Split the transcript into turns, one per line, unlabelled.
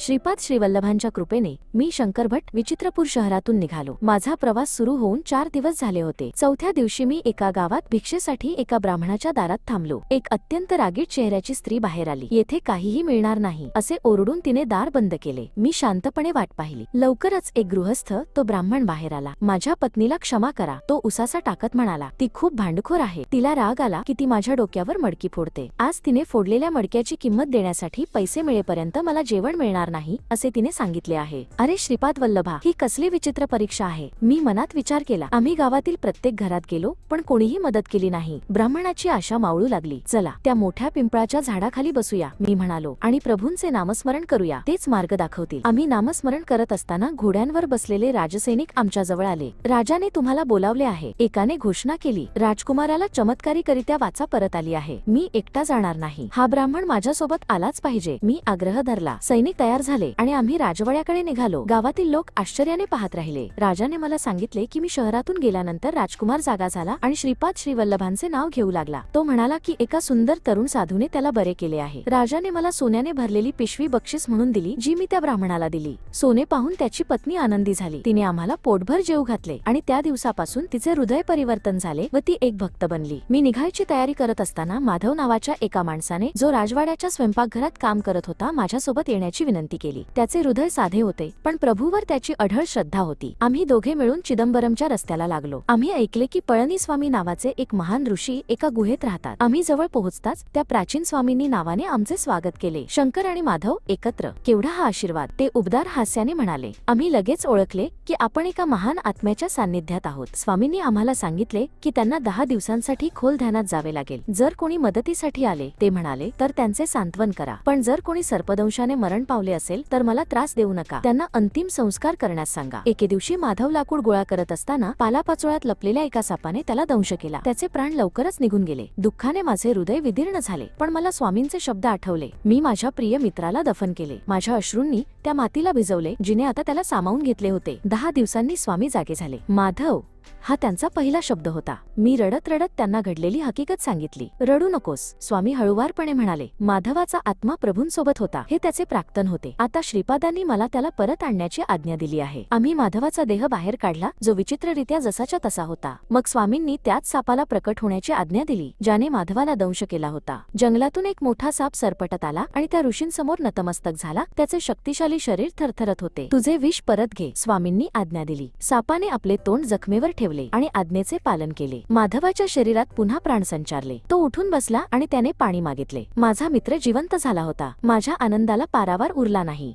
श्रीपाद श्रीवल्लभांच्या कृपेने मी शंकर भट विचित्रपूर शहरातून निघालो। माझा प्रवास सुरू होऊन 4 दिवस झाले होते। चौथ्या दिवशी मी एका गावात भिक्षेसाठी एका ब्राह्मणाच्या दारात थांबलो। एक अत्यंत रागीट चेहऱ्याची स्त्री बाहेर आली। येथे काहीही मिळणार नाही असे ओरडून तिने दार बंद केले। मी शांतपणे वाट पाहिली। लवकरच एक गृहस्थ तो ब्राह्मण बाहेर आला। माझ्या पत्नीला क्षमा करा, तो उसासा टाकत म्हणाला। ती खूप भांडखोर आहे। तिला राग आला की ती माझ्या डोक्यावर मडकी फोडते। आज तिने फोडलेल्या मडक्याची किंमत देण्यासाठी पैसे मिळेपर्यंत मला जेवण मिळणार नाही असे तिने सांगितले आहे। अरे श्रीपाद वल्लभा, ही कसली विचित्र परीक्षा आहे। मी मनात विचार केला। आम्ही गावातील प्रत्येक घरात गेलो पण कोणीही मदत केली नाही। ब्राह्मणाची आशा मावळू लागली। चला त्या मोठ्या पिंपळाच्या झाडाखाली बसूया, मी म्हणालो, आणि प्रभूंचे नामस्मरण करूया, तेच मार्ग दाखवतील। आम्ही नामस्मरण करत असताना घोड्यांवर बसलेले राजसैनिक आमच्या जवळ आले। राजाने तुम्हाला बोलावले आहे, एकाने घोषणा केली। राजकुमाराला चमत्कारिकरित्या वाचा परत आली आहे। मी एकटा जाणार नाही, हा ब्राह्मण माझ्यासोबत आलाच पाहिजे। मी आग्रह धरला। सैनिक तयार झाले आणि आम्ही राजवाड्याकडे निघालो। गावातील लोक आश्चर्याने पाहत राहिले। राजाने मला सांगितले की मी शहरातून गेल्यानंतर राजकुमार जागा झाला आणि श्रीपाद श्रीवल्लभांचे नाव घेऊ लागला। तो म्हणाला की एका सुंदर तरुण साधूने त्याला बरे केले आहे। राजाने मला सोन्याने भरलेली पिशवी बक्षीस म्हणून दिली, जी मी त्या ब्राह्मणाला दिली। सोने पाहून त्याची पत्नी आनंदी झाली। तिने आम्हाला पोटभर जेवू घातले आणि त्या दिवसापासून तिचे हृदय परिवर्तन झाले व ती एक भक्त बनली। मी निघायची तयारी करत असताना माधव नावाच्या एका माणसाने, जो राजवाड्याच्या स्वयंपाकघरात काम करत होता, माझ्यासोबत येण्याची विनंती केली। त्याचे हृदय साधे होते पण प्रभूवर त्याची अढळ श्रद्धा होती। आम्ही दोघे मिळून चिदंबरमच्या रस्त्याला लागलो। आम्ही ऐकले की पळणीस्वामी नावाचे एक महान ऋषी एका गुहेत राहतात। आम्ही जवळ पोहोचताच त्या प्राचीन स्वामींनी नावाने आमचे स्वागत केले। शंकर आणि माधव एकत्र, केवढा हा आशीर्वाद, ते उबदार हास्याने म्हणाले। आम्ही लगेच ओळखले की आपण एका महान आत्म्याच्या सान्निध्यात आहोत। स्वामींनी आम्हाला सांगितले की त्यांना 10 दिवसांसाठी खोल ध्यानात जावे लागेल। जर कोणी मदतीसाठी आले, ते म्हणाले, तर त्यांचे सांत्वन करा, पण जर कोणी सर्पदंशाने मरण पावले असेल तर मला त्रास देऊ नका, त्यांना अंतिम संस्कार करण्यास सांगा। एके दिवशी माधव लाकूड गोळा करत असताना पालापाचोळ्यात लपलेल्या एका सापाने त्याला दंश केला। त्याचे प्राण लवकरच निघून गेले। दुःखाने माझे हृदय विदीर्ण झाले, पण मला स्वामींचे शब्द आठवले। मी माझ्या प्रिय मित्राला दफन केले। माझ्या अश्रूंनी त्या मातीला भिजवले, जिने आता त्याला सामावून घेतले होते। 10 दिवसांनी स्वामी जागे झाले। माधव, हा त्यांचा पहिला शब्द होता। मी रडत रडत त्यांना घडलेली हकीकत सांगितली। रडू नकोस, स्वामी हळुवारपणे म्हणाले। माधवाचा आत्मा प्रभूंसोबत होता, हे त्याचे प्राक्तन होते। आता श्रीपादांनी मला त्याला परत आणण्याची आज्ञा दिली आहे। आम्ही माधवाचा देह बाहेर काढला, जो विचित्ररित्या जसाच्या तसा होता। मग स्वामींनी त्याच सापाला प्रकट होण्याची आज्ञा दिली, ज्याने माधवाला दंश केला होता। जंगलातून एक मोठा साप सरपटत आला आणि त्या ऋषींसमोर नतमस्तक झाला। त्याचे शक्तिशाली शरीर थरथरत होते। तुझे विष परत घे, स्वामींनी आज्ञा दिली। सापाने आपले तोंड जखमेवर ठेवले आणि आज्ञेचे पालन केले। माधवाच्या शरीरात पुन्हा प्राण संचारले। तो उठून बसला आणि त्याने पाणी मागितले। माझा मित्र जिवंत झाला होता। माझ्या आनंदाला पारावार उरला नाही।